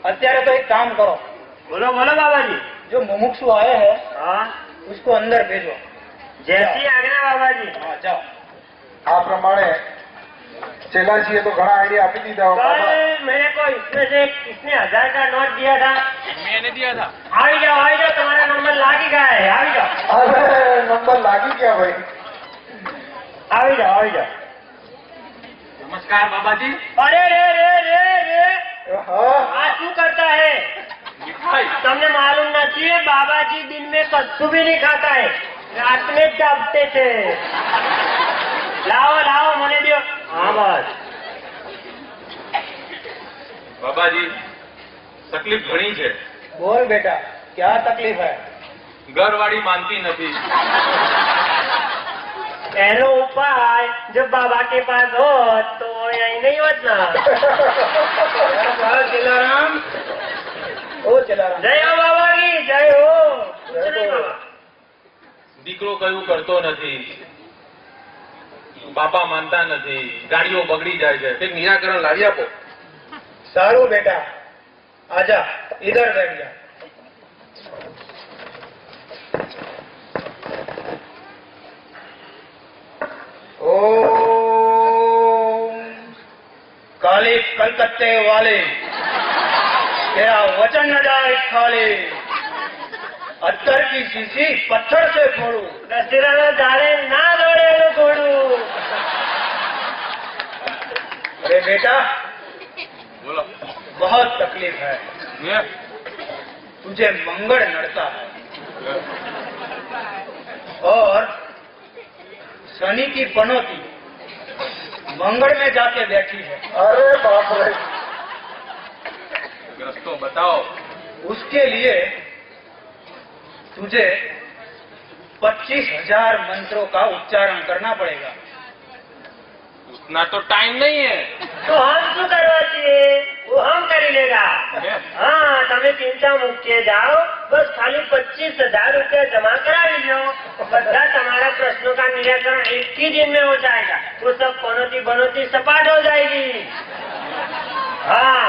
અત્યારે तो एक काम करो। बोलो बोलो बाबा जी। जो मुमुक्षु आए हैं हाँ उसको अंदर भेजो। जैसी आज्ञा बाबा जी। हाँ जाओ। આ પ્રમાણે ચેલાજીએ તો ઘણા આઈડિયા આપી દીધા હો બાબા। कल मेरे को इसमें से किसने 1000 का नोट दिया था? मैंने दिया था। આવી जाओ तुम्हारा नंबर लाग ही गया है। આવી जाओ અરે નંબર લાગી ગયા ભાઈ। આવી जाओ। नमस्कार बाबा जी। अरे रे रे रे रे હા आ शू करता है? मिठाई। તમને मालूम नहीं है बाबा जी दिन में कद्दू भी नहीं खाता है, रात में दबते थे। लाओ लाओ मने दियो। हाँ बस बाबा जी तकलीफ घणी है। बोल बेटा क्या तकलीफ है? घरवाળી मानती नहीं। पहलो उपाय जब बाबा के पास हो तो यही नहीं होता। जलाराम ओ जलाराम जय हो बाबा की जय हो। कुछ नहीं बाबा। દીકરો કયું કરતો નથી, બાપા માનતા નથી, ગાડીઓ બગડી જાય છે, કંઈક નિરાકરણ લાવી આપો। सारू बेटा आजा इधर बैठ जा। ओम काली कलकत्ते वाले तेरा वचन न जाए खाली, अत्तर की शीशी पत्थर से फोड़ू। दशहरा जाने ना दौड़े घोड़ू। अरे बेटा બોલો। बहुत तकलीफ है, ये तुझे मंगल नड़ता है और शनि की पनौती मंगल में जाके बैठी है। અરે બાપ રે। રસ્તો बताओ। उसके लिए तुझे 25,000 मंत्रों का उच्चारण करना पड़ेगा। उतना तो टाइम नहीं है। तो हम શું કરવા છીએ वो हम કરી લેગા। हाँ તમે चिंता मुक्के जाओ, बस खाली 25,000 रुपया जमा करावी लो, બધા તમારા प्रश्नों का निराकरण एक ही दिन में हो जाएगा। वो सब पनौती बनौती सपाट हो जाएगी। हाँ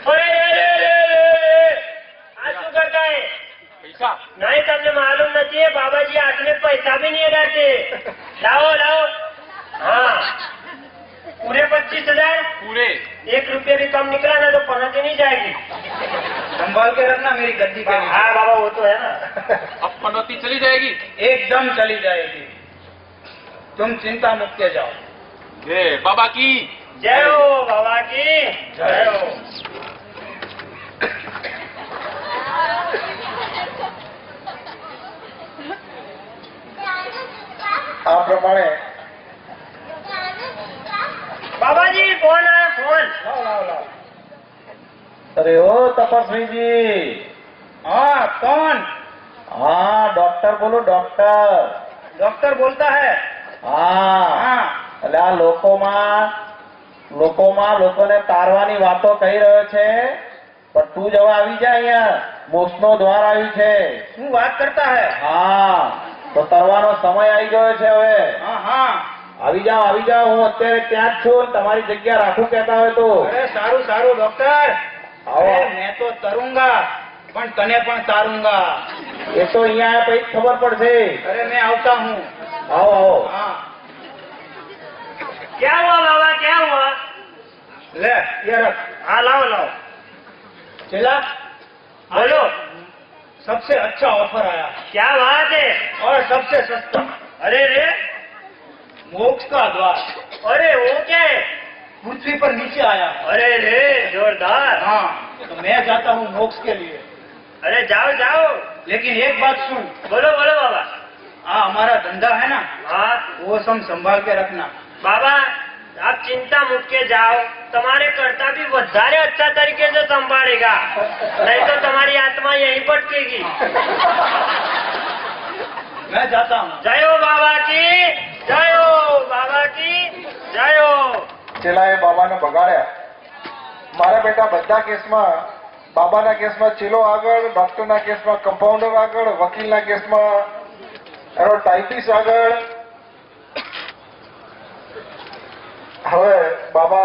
अरे रे रे रे रे આ શું કરતા है? पैसा नहीं તમને मालूम नहीं है बाबा जी हाथ में पैसा भी नहीं लगाते। लाओ लाओ। हाँ पूरे 25,000। पूरे। 1 रुपया भी कम निकला ना तो पनौती नहीं जाएगी। संभाल के रखना मेरी गद्दी के नीचे। हाँ बाबा वो तो है ना। अब पनौती चली जाएगी। एकदम चली जाएगी, तुम चिंता मुक्त के जाओ। जय बाबा की जय हो बाबा की जय हो। આ પ્રમાણે बाबा जी फोन आया फोन। लाओ लाओ लाओ। अरे ओ तपस्वी जी। हाँ कौन? हाँ डॉक्टर बोलो डॉक्टर। डॉक्टर बोलता है? हाँ हाँ એટલે આ લોકોને તારવાની વાતો કહી રહ્યો છે, પણ તું જવા આવી જા, અહીંયા મોક્ષનો દ્વાર આવ્યું છે। શું વાત કરતા है? હા તો તરવાનો સમય આવી ગયો છે હવે। हाँ हाँ આવી જાઓ હું અત્યારે ત્યાં જ છું, તમારી જગ્યા રાખું કહેતા હોય તો। अरे सारू सारू डॉक्टर। आओ। अरे मैं तो तरूंगा पण तने पण तारूंगा। એ તો અહીંયા આયા પછી જ ખબર પડશે। अरे मैं आवता हूँ। આવો આવો। हाँ क्या हुआ बाबा क्या हुआ? ले ये रख। हाँ लाओ लाओ। चला बोलो सबसे अच्छा ऑफर आया क्या बात है? और सबसे सस्ता, अरे रे मोक्ष का द्वार अरे वो क्या है? पृथ्वी पर नीचे आया। अरे रे जोरदार। हाँ तो मैं जाता हूँ मोक्ष के लिए, अरे जाओ जाओ। लेकिन एक बात सुन। बोलो बोलो बाबा। हाँ हमारा धंधा है ना, हाँ वो सब संभाल के रखना। बाबा आप चिंता मुक्त के जाओ, तुम्हारे कर्ता भी વધારે अच्छा तरीके से संभालेगा, नहीं तो तुम्हारी आत्मा यहीं भटकेगी। मैं जाता हूँ। जय हो बाबा की जय हो बाबा की जय हो। ચેલાએ બાબાને બગાડ્યા। મારા બેટા બધા કેસમાં બાબાના કેસમાં ચેલો આગળ, ડોક્ટરના કેસમાં કમ્પાઉન્ડર આગળ, વકીલના કેસમાં એનો ટાઈપિસ્ટ આગળ। હવે બાબા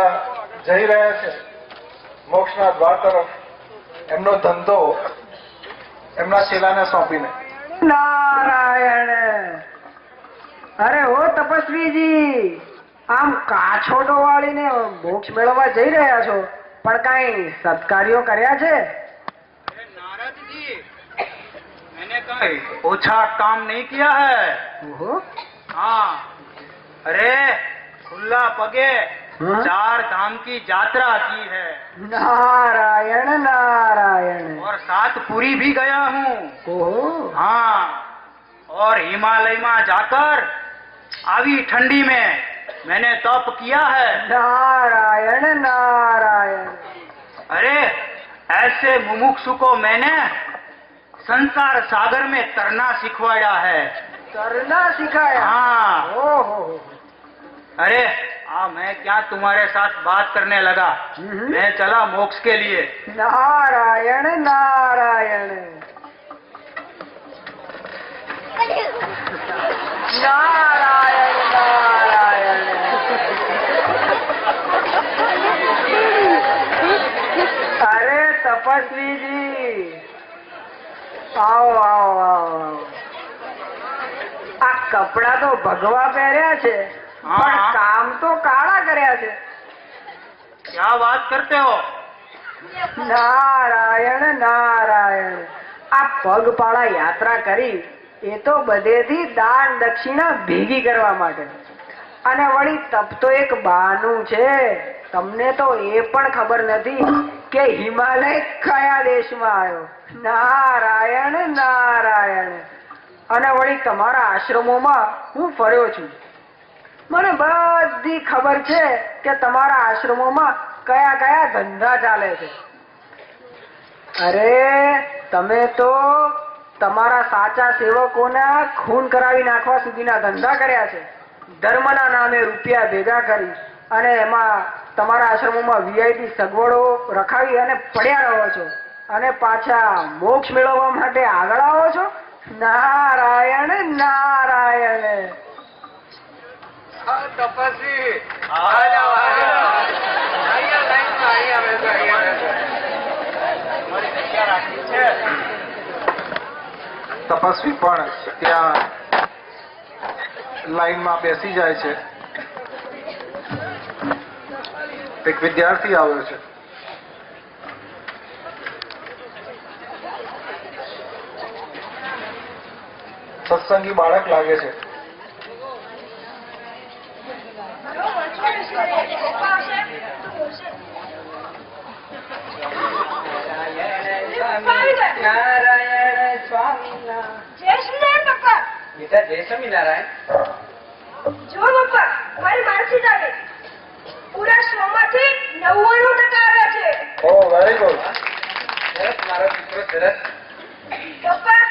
જઈ રહ્યા છે મોક્ષના દ્વાર તરફ એમનો ધંધો એમના ચેલાને સોંપીને. નારાયણ. અરે ઓ તપસ્વીજી, આમ કાછોટો વાળીને મોક્ષ મેળવવા જઈ રહ્યા છો, પણ કઈ સત્કાર્યો કર્યા છે? नारद जी, मैंने कहीं ओछा काम नहीं किया है. ઓહો. हाँ, अरे खुला पगे हाँ? 4 धाम की यात्रा की है નારાયણ નારાયણ. और 7 पुरी भी गया हूँ. ઓહો. हाँ, और हिमालय में जाकर अभी ठंडी में मैंने तप किया है. नारायण नारायण. अरे ऐसे मुमुक्षु को मैंने संसार सागर में तरना सिखवाया है. करना सिखाया? हाँ. ओहो. अरे मैं क्या तुम्हारे साथ बात करने लगा. मैं चला मोक्ष के लिए. नारायण नारायण. नारायण नारायण. अरे તપસ્વીજી, આવો આવો આવો. આ કપડા તો ભગવા પહેર્યા છે, પણ હા. કામ તો કાળા કર્યા છે. क्या बात करते हो. નારાયણ નારાયણ. આ પગપાળા યાત્રા કરી એ તો બધેથી દાન દક્ષિણા ભેગી કરવા માટે, અને વળી તપ તો એક બહાનું છે. તમને તો એ પણ ખબર નથી કે હિમાલય કયા દેશમાં આવ્યો. નારાયણ નારાયણ. અને વળી તમારા આશ્રમોમાં હું ફર્યો છું. મને બધી ખબર છે કે તમારા આશ્રમોમાં કયા કયા ધંધા ચાલે છે. અરે તમે તો તમારા સાચા સેવકોના ખૂન કરાવી નાખવા સુધીના ધંધા કર્યા છે. ધર્મના નામે રૂપિયા ભેગા કરી અને એમાં તમારા આશ્રમોમાં વીઆઈપી સગવડો રખાવી અને પડ્યા રહો છો, અને પાછા મોક્ષ મેળવવા માટે આગળ આવો છો. નારાયણ નારાયણ. तपस्वी તપસ્વી પણ ત્યાં લાઈનમાં બેસી જાય છે. એક વિદ્યાર્થી આવ્યો છે. સત્સંગી બાળક લાગે છે. નારાયણ સ્વામી. જય સ્વામિનારાયણ પપ્પા. બેટા જય સ્વામિનારાયણ. જો પપ્પા, મારી માનસિક આવે પૂરા 100 માંથી 99% આવ્યા છે. ઓ વેરી ગુડ. સરસ મારો દીકરો, સરસ. પપ્પા,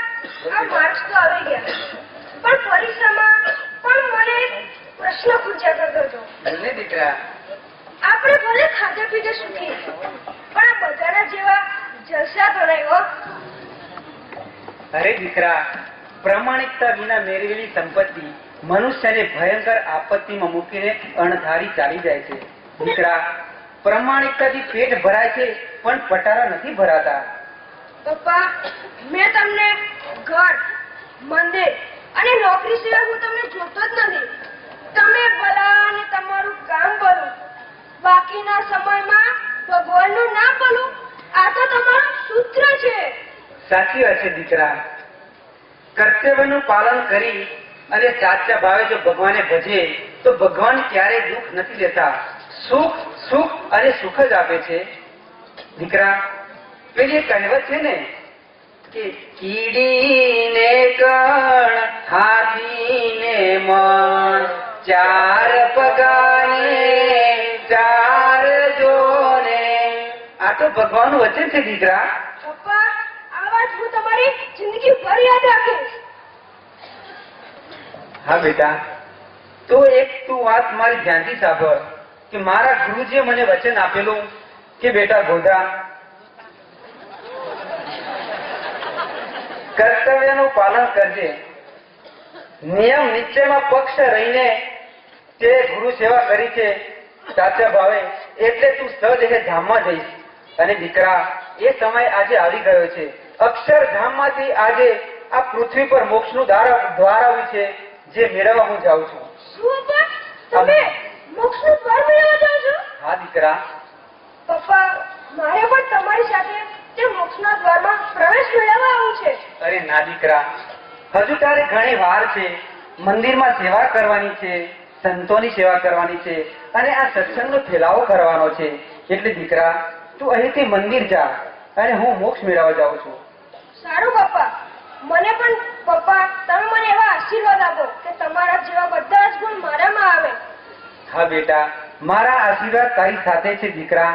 આ માર્ક્સ તો આવી ગયા, પણ પરીક્ષામાં પણ મને એક પ્રશ્ન પૂછ્યા કરતો હતો. બોલને દીકરા. આપણે ભલે ખાધે પીધે સુખી, પણ આ બધાના જેવા જલસા ગણાય. અરે દીકરા, પ્રામાણિકતા વિના મેળવેલી સંપત્તિ મનુષ્યને ભયંકર આપત્તિમાં મૂકીને અણધારી ચાલી જાય છે. દીકરા, પ્રામાણિકતાથી પેટ ભરાય છે, પણ પટારા નથી ભરાતા. પપ્પા, મેં તમને ઘર, મંદિર અને નોકરી સિવાય હું તમને જોતો જ નથી. તમે ભલા અને તમારું કામ ભલું, બાકીના સમયમાં ભગવાનનું નામ ભલું, આ તો તમારું સૂત્ર છે. સાચી વાત છે દીકરા. કર્તવ્યનું પાલન કરી અને સાચા ભાવે જો ભગવાને ભજે તો ભગવાન ક્યારેય દુઃખ નથી દેતા. સુખ સુખ અને સુખ જ આપે છે. દીકરા, પેલી કહેવત છે ને કે કીડીને કણ હાથીને મન, ચાર પગાને ચાર જોને. આ તો ભગવાનનું વચન છે દીકરા. પપ્પા, આ વાત હું તમારી જિંદગી ભર યાદ રાખીશ. હા બેટા, તો એક તું વાત મારી ધ્યાનથી સાંભળ કે મારા ગુરુજીએ મને વચન આપેલું કે બેટા ગોધા, કર્તવ્યનું પાલન કરજે, નિયમ નિશ્ચયમાં પક્ષ રહીને તે ગુરુ સેવા કરી છે સાચા ભાવે, એટલે તું સદેહ ધામમાં જઈશ અને દીકરા, એ સમય આજે આવી ગયો છે. અક્ષરધામમાંથી આજે આ પૃથ્વી પર મોક્ષનું દ્વાર આવ્યું છે, જે મેળવવા હું જાઉં છું. શું પપ્પા, તમે મોક્ષનું દ્વાર મેળવવા જાઓ છો? હા દીકરા. પપ્પા, મારે પણ તમારી સાથે તે મોક્ષના દ્વારમાં પ્રવેશ મેળવવા આવવું છે. અરે ના દીકરા, હજુ તારે ઘણી વાર છે. મંદિરમાં સેવા કરવાની છે, સંતોની સેવા કરવાની છે, અને આ સત્સંગનો ફેલાવો કરવાનો છે. એટલે દીકરા, તું અહીંથી મંદિર જા અને હું મોક્ષ મેળવવા જાઉં છું. સારું પપ્પા, મને પણ પપ્પા તમે મને એવા આશીર્વાદ આપો કે તમારા જેવા બધા જ ગુણ મારામાં આવે. હા બેટા, મારા આશીર્વાદ તારી સાથે છે દીકરા.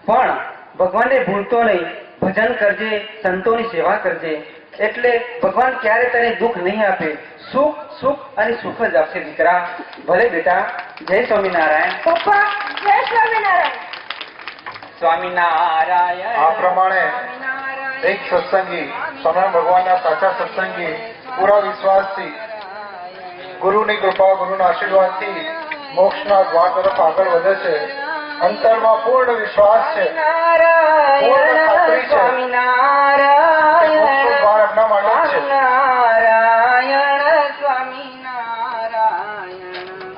પણ ભગવાનને ભૂલતો નહીં. ભજન કરજે, સંતોની સેવા કરજે, એટલે ભગવાન ક્યારે તને દુઃખ નહીં આપે. સુખ સુખ અને સુખ જ આપશે દીકરા. ભલે બેટા. જય સ્વામિનારાયણ. પપ્પા, જય સ્વામિનારાયણ. સ્વામિનારાયણ. આ પ્રમાણે એક સત્સંગી, સ્વામિનારાયણ ભગવાનના સાચા સત્સંગી, પૂરા વિશ્વાસથી, ગુરુની કૃપા, ગુરુના આશીર્વાદથી મોક્ષના દ્વાર તરફ આગળ વધે છે. અંતરમાં પૂર્ણ વિશ્વાસ છે, પૂર્ણ ખાતરી છે કે મોક્ષનું દ્વાર એમના માટે જ છે.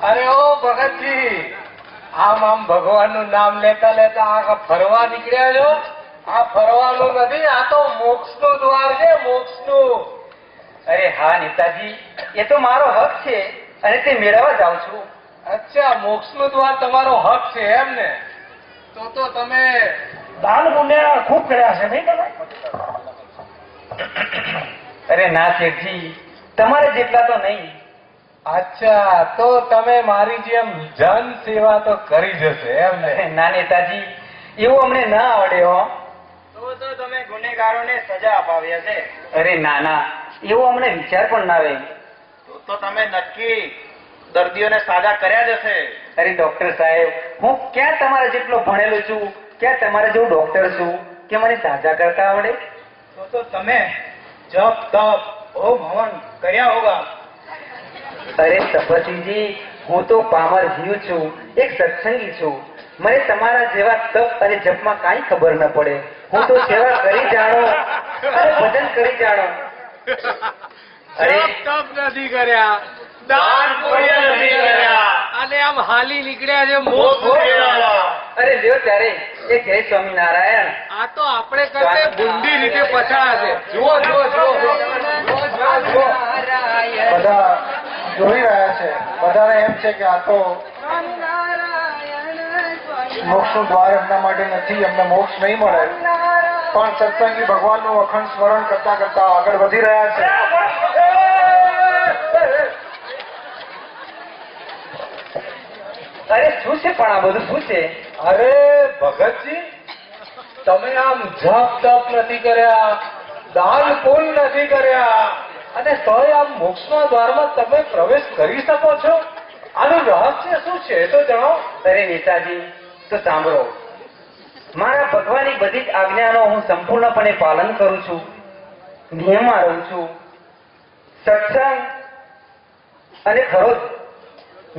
અરે ઓ ભગતજી, આમ ભગવાનનું નામ લેતા લેતા આ ફરવા નીકળ્યા છો? આ ફરવાનું નથી, આ તો મોક્ષનું દ્વાર છે, મોક્ષનું. અરે હા નેતાજી, એ તો મારો હક છે અને તે મેળવવા જાઉં છું. અચ્છા, મોક્ષનું દ્વાર તમારો હક છે એમ ને? તો તમે દાન પુણ્ય ખૂબ કર્યા છે નહીં તમે? અરે ના શેઠજી, તમારે જેટલા તો નહીં. અચ્છા, તો તમે મારી જેમ જન સેવા તો કરી જશે એમ ને? ના નેતાજી, એવું અમને ના આવડે હો. તો તમે ગુનેગારોને સજા અપાવ્યા છે. અરે ના ના, એવો અમને વિચાર પણ ના આવે. તો તમે નક્કી દર્દીઓને સાજા કર્યા જ હશે. અરે ડોક્ટર સાહેબ, હું ક્યાં તમારા જેટલો ભણેલો છું, ક્યાં તમારા જેવું ડોક્ટર છું કે મને સાજા કરતા આવડે? તો તમે જપ તપ ઓમ હવન કર્યા હોગા. અરે તપસ્વીજી, હું તો પામર જીવ છું, એક સત્સંગી છું. મને તમારા જેવા તપ અને જપમાં કાંઈ ખબર ન પડે. હું તો સેવા કરી જાણો અને ભજન કરી જાણો. અરે તપ નથી કર્યા, દાન પુણ્ય નથી કર્યા, અને આમ હાલી નીકળ્યા છે મોક્ષ મેળવવા. અરે લ્યો ત્યારે એ જય સ્વામિનારાયણ. આ તો આપણે કરતે બુંદી રીતે પછાડા છે. જુઓ જુઓ જુઓ જુઓ જુઓ. બધા જોઈ રહ્યા છે. બધાને એમ છે કે આ તો મોક્ષનું દ્વાર એમના માટે નથી, એમને મોક્ષ નહીં મળે. પણ સત્સંગી ભગવાનનું અખંડ સ્મરણ કરતા કરતા આગળ વધી રહ્યા છે. અરે શું છે પણ આ બધું શું છે? અરે ભગતજી, તમે આમ જપ તપ નથી કર્યા, દાન પુણ્ય નથી કર્યા, અને તોય આમ મોક્ષના દ્વારમાં તમે પ્રવેશ કરી શકો છો? આનું રહસ્ય શું છે એ તો જણાવો. અરે નેતાજી, તો સાંભળો. મારા ભગવાનની બધી જ આજ્ઞાનો હું સંપૂર્ણપણે પાલન કરું છું, નિયમમાં રહું છું, સત્સંગ અને ખરો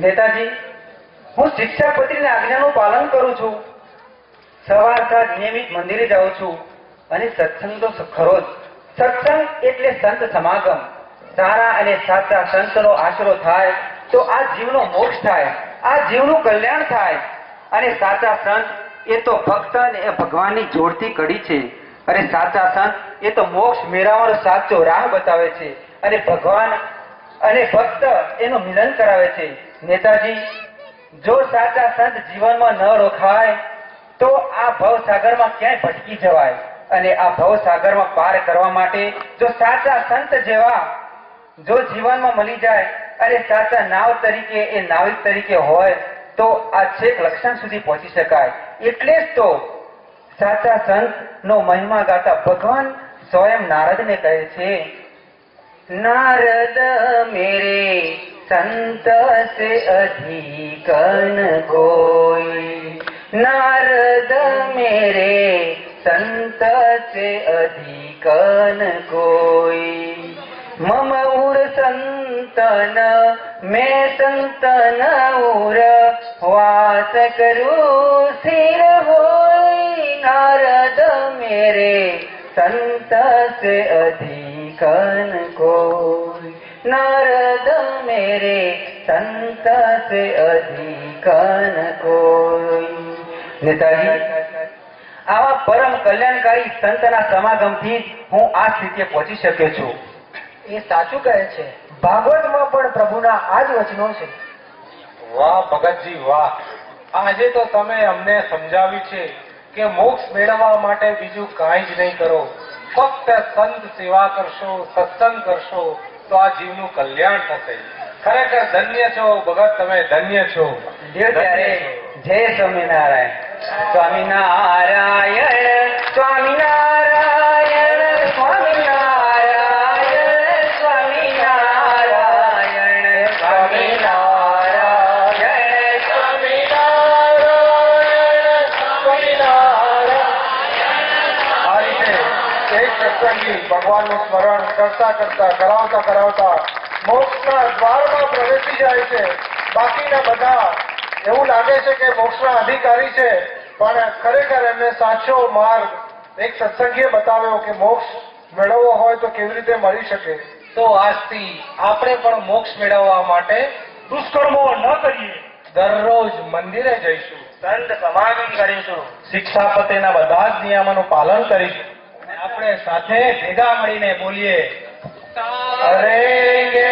નેતાજી, હું શિક્ષાપત્રીની આજ્ઞાનું પાલન કરું છું, સવાર સાંજ નિયમિત મંદિરે જાઉં છું, અને સત્સંગ તો ખરો જ. સત્સંગ એટલે સંત સમાગમ. સારા અને સાચા સંતનો આશરો થાય તો આ જીવનો મોક્ષ થાય, આ જીવનું કલ્યાણ થાય. અને સાચા સંત એ તો ભક્ત અને એ ભગવાનની જોડતી કડી છે. અને સાચા સંત એ તો મોક્ષ મેળવવાનો સાચો રાહ બતાવે છે, અને ભગવાન અને ભક્ત એનું મિલન કરાવે છે. નેતાજી, જો સાચા સંત જીવનમાં ન રોકાય તો આ ભવસાગરમાં ક્યાંય ભટકી જવાય. અને આ ભવસાગરમાં પાર કરવા માટે જો સાચા સંત જેવા જો જીવનમાં મળી જાય અને સાચા નાવ તરીકે એ નાવિક તરીકે હોય તો આ છેક લક્ષણ સુધી પહોંચી શકાય. એટલે જ તો સાચા સંત નો મહિમા ગાતા ભગવાન સ્વયં નારદને કહે છે, नारद मेरे संत से अधिक न कोई, नारद मेरे संत से अधिक न कोई, मम उर संतन मैं संतन उर वास करू सिर होई, नारद नारद मेरे संत से अधिक न कोई, नारद मेरे संत से अधिक न कोई. નેતાજી, આવા પરમ કલ્યાણકારી સંતના સમાગમથી હું આ સ્થિતિએ પહોંચી શક્યો છું. એ સાચું કહે છે. ભાગવતમાં પણ પ્રભુના આ જ વચનો છે. વાહ ભગતજી વાહ, આજે તો તમે અમને સમજાવ્યું છે કે મોક્ષ મેળવવા માટે બીજું કાંઈ જ નહીં કરો, ફક્ત સંત સેવા કરશો, સત્સંગ કરશો તો આ જીવનું કલ્યાણ થશે. ખરેખર ધન્ય છો ભગત, તમે ધન્ય છો. ત્યારે જય સ્વામિનારાયણ. સ્વામિનારાયણ સ્વામિનારાયણ સ્વામિનારાયણ સ્વામિનારાયણ સ્વામિનારાયણ સ્વામિનારાયણ. આ રીતે એક સત્સંગી ભગવાનનું સ્મરણ કરતા કરતા કરાવતા મોક્ષના દ્વારમાં પ્રવેશી જાય છે. બાકીના બધા એવું લાગે છે કે મોક્ષના અધિકારી છે, પણ ખરેખર એમને સાચો માર્ગ એક સત્સંગીએ બતાવ્યો કે મોક્ષ મેળવવો હોય તો કેવી રીતે મળી શકે. તો આજથી આપણે પણ મોક્ષ મેળવવા માટે દુષ્કર્મો ન કરીએ, દરરોજ મંદિરે જઈશું, સંત સમાગમ કરીશું, શિક્ષાપતિના બધા જ નિયમોનું પાલન કરીશું અને આપણે સાથે ભેગા મળીને બોલીએ, કરેંગે